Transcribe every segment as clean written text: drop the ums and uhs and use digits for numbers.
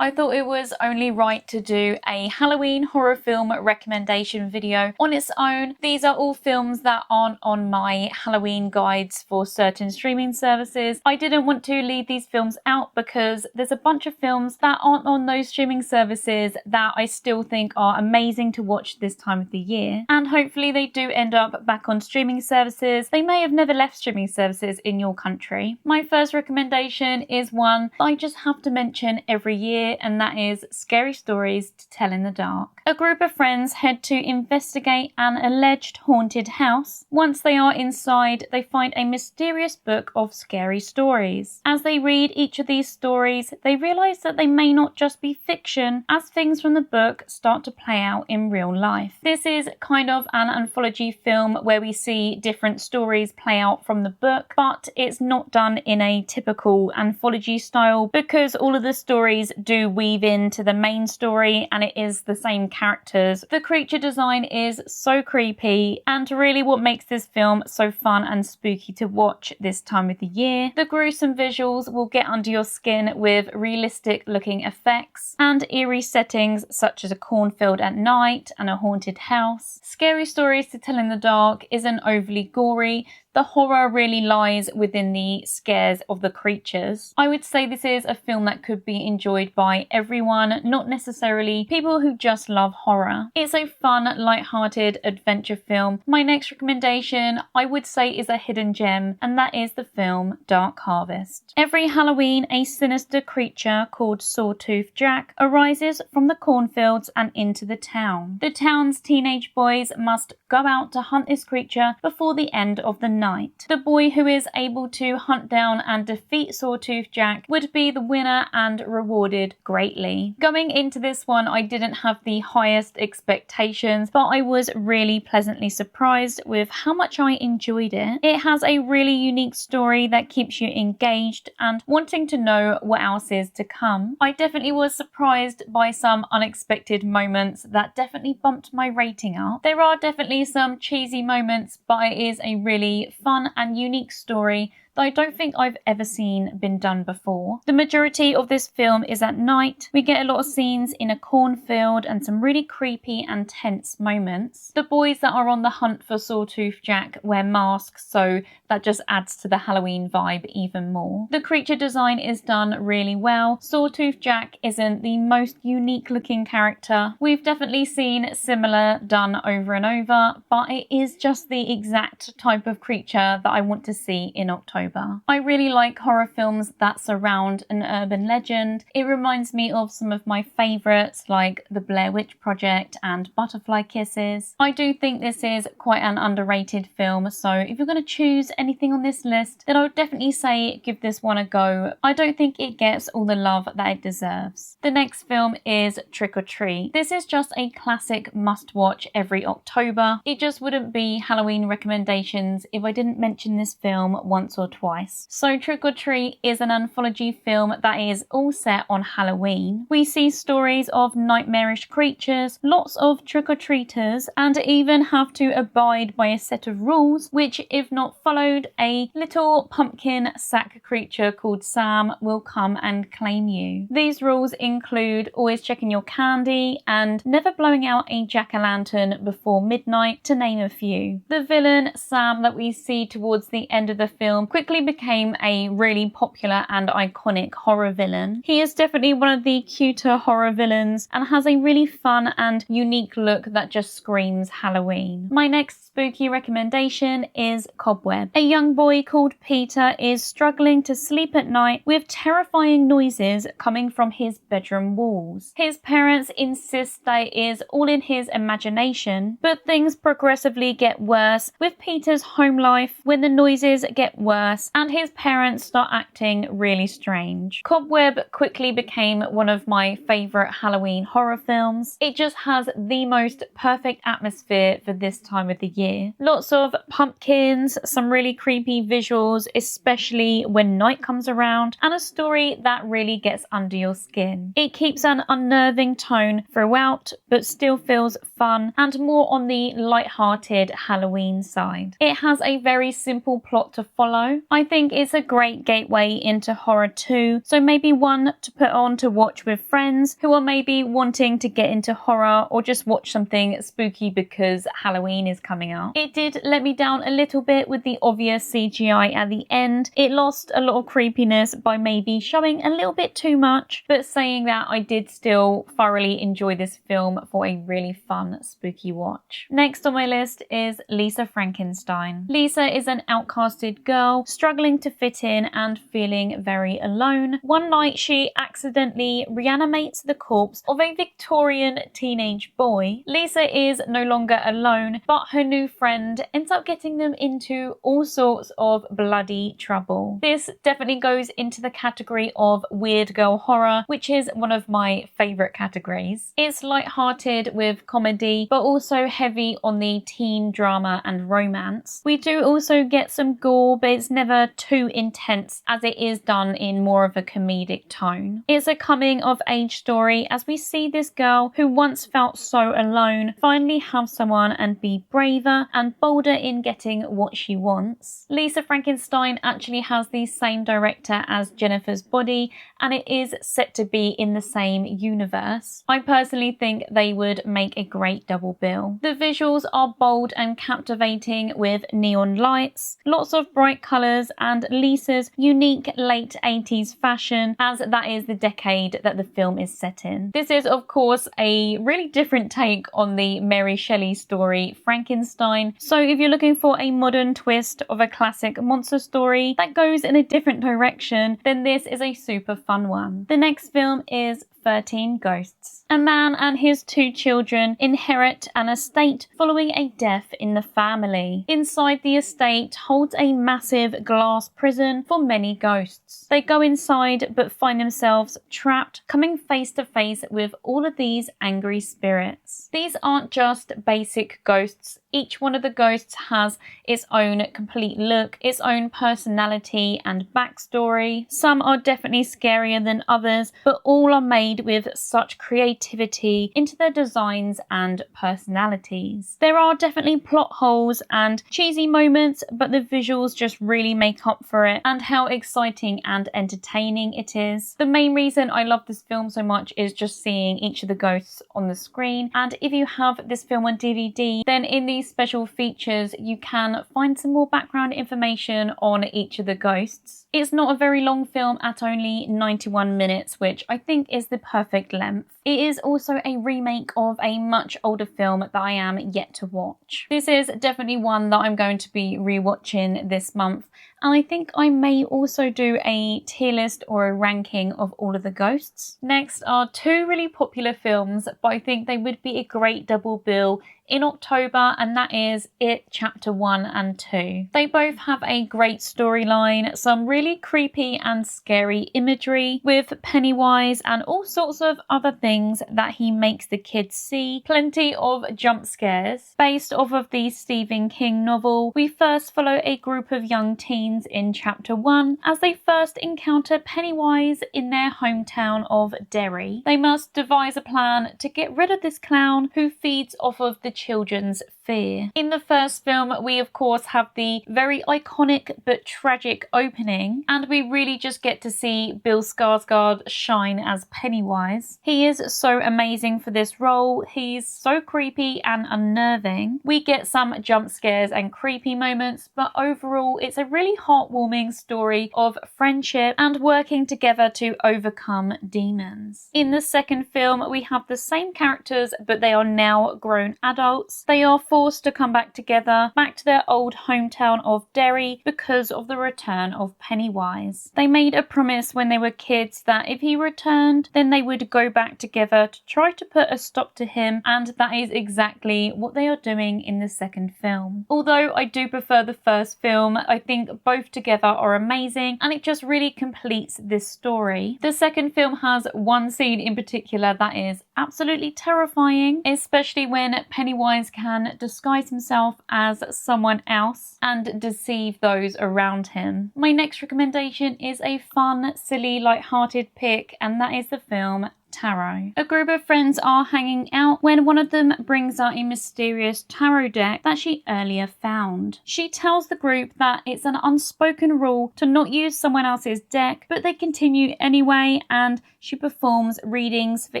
I thought it was only right to do a Halloween horror film recommendation video on its own. These are all films that aren't on my Halloween guides for certain streaming services. I didn't want to leave these films out because there's a bunch of films that aren't on those streaming services that I still think are amazing to watch this time of the year. And hopefully they do end up back on streaming services. They may have never left streaming services in your country. My first recommendation is one I just have to mention every year, and that is Scary Stories to Tell in the Dark. A group of friends head to investigate an alleged haunted house. Once they are inside, they find a mysterious book of scary stories. As they read each of these stories, they realise that they may not just be fiction, as things from the book start to play out in real life. This is kind of an anthology film where we see different stories play out from the book, but it's not done in a typical anthology style because all of the stories do weave into the main story and it is the same characters. The creature design is so creepy, and really what makes this film so fun and spooky to watch this time of the year. The gruesome visuals will get under your skin with realistic looking effects and eerie settings such as a cornfield at night and a haunted house. Scary Stories to Tell in the Dark isn't overly gory. The horror really lies within the scares of the creatures. I would say this is a film that could be enjoyed by everyone, not necessarily people who just love horror. It's a fun, light-hearted adventure film. My next recommendation I would say is a hidden gem, and that is the film Dark Harvest. Every Halloween, a sinister creature called Sawtooth Jack arises from the cornfields and into the town. The town's teenage boys must go out to hunt this creature before the end of the night. The boy who is able to hunt down and defeat Sawtooth Jack would be the winner and rewarded greatly. Going into this one, I didn't have the highest expectations, but I was really pleasantly surprised with how much I enjoyed it. It has a really unique story that keeps you engaged and wanting to know what else is to come. I definitely was surprised by some unexpected moments that definitely bumped my rating up. There are definitely some cheesy moments, but it is a really fun and unique story that I don't think I've ever seen been done before. The majority of this film is at night. We get a lot of scenes in a cornfield and some really creepy and tense moments. The boys that are on the hunt for Sawtooth Jack wear masks, so that just adds to the Halloween vibe even more. The creature design is done really well. Sawtooth Jack isn't the most unique looking character. We've definitely seen similar done over and over, but it is just the exact type of creature that I want to see in October. I really like horror films that surround an urban legend. It reminds me of some of my favourites like The Blair Witch Project and Butterfly Kisses. I do think this is quite an underrated film, so if you're going to choose anything on this list, then I would definitely say give this one a go. I don't think it gets all the love that it deserves. The next film is Trick or Treat. This is just a classic must watch every October. It just wouldn't be Halloween recommendations if I didn't mention this film once or twice. So Trick or Treat is an anthology film that is all set on Halloween. We see stories of nightmarish creatures, lots of trick-or-treaters, and even have to abide by a set of rules which, if not followed, a little pumpkin sack creature called Sam will come and claim you. These rules include always checking your candy and never blowing out a jack-o'-lantern before midnight, to name a few. The villain, Sam, that we see towards the end of the film quickly became a really popular and iconic horror villain. He is definitely one of the cuter horror villains and has a really fun and unique look that just screams Halloween. My next spooky recommendation is Cobweb. A young boy called Peter is struggling to sleep at night with terrifying noises coming from his bedroom walls. His parents insist that it is all in his imagination, but things progressively get worse with Peter's home life when the noises get worse and his parents start acting really strange. Cobweb quickly became one of my favourite Halloween horror films. It just has the most perfect atmosphere for this time of the year. Lots of pumpkins, some really creepy visuals, especially when night comes around, and a story that really gets under your skin. It keeps an unnerving tone throughout, but still feels fun and more on the light-hearted Halloween side. It has a very simple plot to follow. video. I think it's a great gateway into horror too, so maybe one to put on to watch with friends who are maybe wanting to get into horror or just watch something spooky because Halloween is coming up. It did let me down a little bit with the obvious CGI at the end. It lost a lot of creepiness by maybe showing a little bit too much, but saying that, I did still thoroughly enjoy this film for a really fun spooky watch. Next on my list is Lisa Frankenstein. Lisa is an outcasted girl struggling to fit in and feeling very alone. One night she accidentally reanimates the corpse of a Victorian teenage boy. Lisa is no longer alone, but her new friend ends up getting them into all sorts of bloody trouble. This definitely goes into the category of weird girl horror, which is one of my favourite categories. It's light-hearted with comedy, but also heavy on the teen drama and romance. We do also get some gore, but it's never too intense as it is done in more of a comedic tone. It's a coming-of-age story as we see this girl who once felt so alone finally have someone and be braver and bolder in getting what she wants. Lisa Frankenstein actually has the same director as Jennifer's Body, and it is set to be in the same universe. I personally think they would make a great double bill. The visuals are bold and captivating with neon lights, lots of bright colours, and Lisa's unique late 80s fashion, as that is the decade that the film is set in. This is of course a really different take on the Mary Shelley story Frankenstein, so if you're looking for a modern twist of a classic monster story that goes in a different direction, then this is a super fun one. The next film is 13 Ghosts. A man and his 2 children inherit an estate following a death in the family. Inside the estate holds a massive glass prison for many ghosts. They go inside but find themselves trapped, coming face to face with all of these angry spirits. These aren't just basic ghosts. Each one of the ghosts has its own complete look, its own personality and backstory. Some are definitely scarier than others, but all are made with such creativity into their designs and personalities. There are definitely plot holes and cheesy moments, but the visuals just really make up for it and how exciting and entertaining it is. The main reason I love this film so much is just seeing each of the ghosts on the screen, and if you have this film on DVD, then in the special features you can find some more background information on each of the ghosts. It's not a very long film at only 91 minutes, which I think is the perfect length. It is also a remake of a much older film that I am yet to watch. This is definitely one that I'm going to be rewatching this month, and I think I may also do a tier list or a ranking of all of the ghosts. Next are 2 really popular films, but I think they would be a great double bill in October, and that is It Chapter 1 and 2. They both have a great storyline, some really creepy and scary imagery with Pennywise and all sorts of other things that he makes the kids see, plenty of jump scares. Based off of the Stephen King novel, we first follow a group of young teens in Chapter 1 as they first encounter Pennywise in their hometown of Derry. They must devise a plan to get rid of this clown who feeds off of the children's fear. In the first film, we of course have the very iconic but tragic opening, and we really just get to see Bill Skarsgård shine as Pennywise. He is so amazing for this role. He's so creepy and unnerving. We get some jump scares and creepy moments, but overall it's a really heartwarming story of friendship and working together to overcome demons. In the second film, we have the same characters, but they are now grown adults. They are forced to come back together, back to their old hometown of Derry because of the return of Pennywise. They made a promise when they were kids that if he returned, then they would go back together to try to put a stop to him, and that is exactly what they are doing in the second film. Although I do prefer the first film, I think both together are amazing and it just really completes this story. The second film has one scene in particular that is absolutely terrifying, especially when Pennywise can disguise himself as someone else and deceive those around him. My next recommendation is a fun, silly, light-hearted pick, and that is the film tarot. A group of friends are hanging out when one of them brings out a mysterious tarot deck that she earlier found. She tells the group that it's an unspoken rule to not use someone else's deck, but they continue anyway, and she performs readings for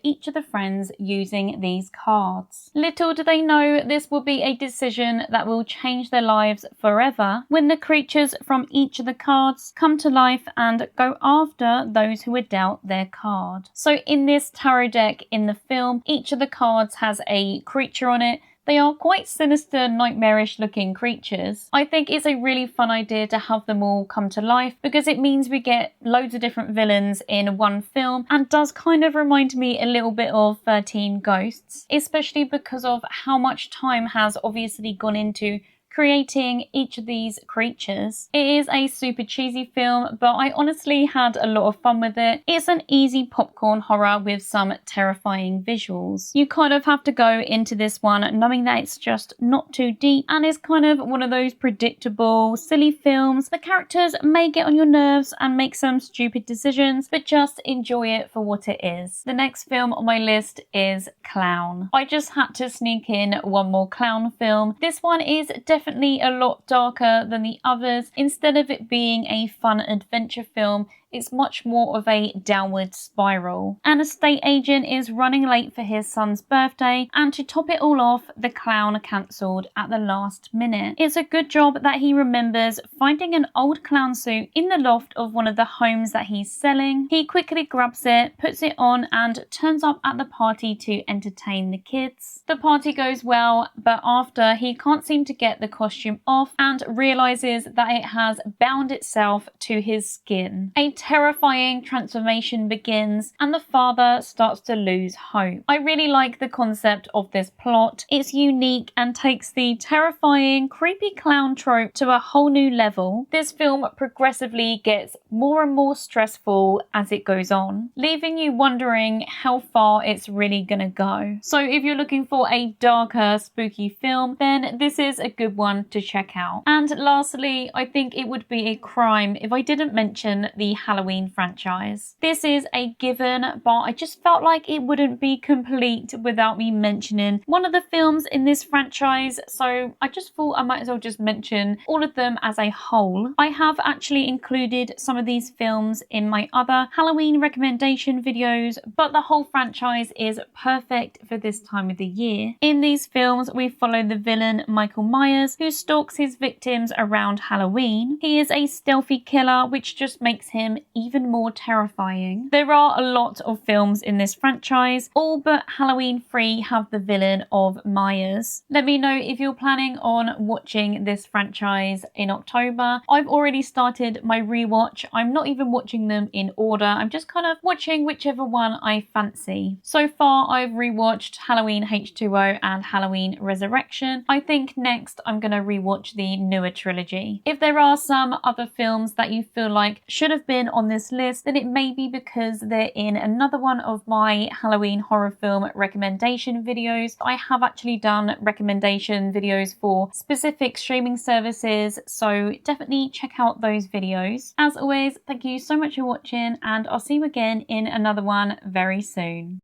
each of the friends using these cards. Little do they know this will be a decision that will change their lives forever when the creatures from each of the cards come to life and go after those who were dealt their card. So in this tarot deck in the film, each of the cards has a creature on it. They are quite sinister, nightmarish looking creatures. I think it's a really fun idea to have them all come to life because it means we get loads of different villains in one film, and does kind of remind me a little bit of 13 Ghosts, especially because of how much time has obviously gone into creating each of these creatures. It is a super cheesy film, but I honestly had a lot of fun with it. It's an easy popcorn horror with some terrifying visuals. You kind of have to go into this one knowing that it's just not too deep and is kind of one of those predictable, silly films. The characters may get on your nerves and make some stupid decisions, but just enjoy it for what it is. The next film on my list is Clown. I just had to sneak in one more clown film. This one is definitely a lot darker than the others. Instead of it being a fun adventure film, it's much more of a downward spiral. An estate agent is running late for his son's birthday, and to top it all off, the clown cancelled at the last minute. It's a good job that he remembers finding an old clown suit in the loft of one of the homes that he's selling. He quickly grabs it, puts it on, and turns up at the party to entertain the kids. The party goes well, but after, he can't seem to get the costume off and realizes that it has bound itself to his skin. A terrifying transformation begins and the father starts to lose hope. I really like the concept of this plot. It's unique and takes the terrifying, creepy clown trope to a whole new level. This film progressively gets more and more stressful as it goes on, leaving you wondering how far it's really gonna go. So if you're looking for a darker, spooky film, then this is a good one to check out. And lastly, I think it would be a crime if I didn't mention the Halloween franchise. This is a given, but I just felt like it wouldn't be complete without me mentioning one of the films in this franchise, so I just thought I might as well just mention all of them as a whole. I have actually included some of these films in my other Halloween recommendation videos, but the whole franchise is perfect for this time of the year. In these films, we follow the villain Michael Myers, who stalks his victims around Halloween. He is a stealthy killer, which just makes him even more terrifying. There are a lot of films in this franchise, all but Halloween 3 have the villain of Myers. Let me know if you're planning on watching this franchise in October. I've already started my rewatch. I'm not even watching them in order. I'm just kind of watching whichever one I fancy. So far, I've rewatched Halloween H2O and Halloween Resurrection. I think next I'm going to rewatch the newer trilogy. If there are some other films that you feel like should have been on this list, then it may be because they're in another one of my Halloween horror film recommendation videos. I have actually done recommendation videos for specific streaming services, so definitely check out those videos. As always, thank you so much for watching, and I'll see you again in another one very soon.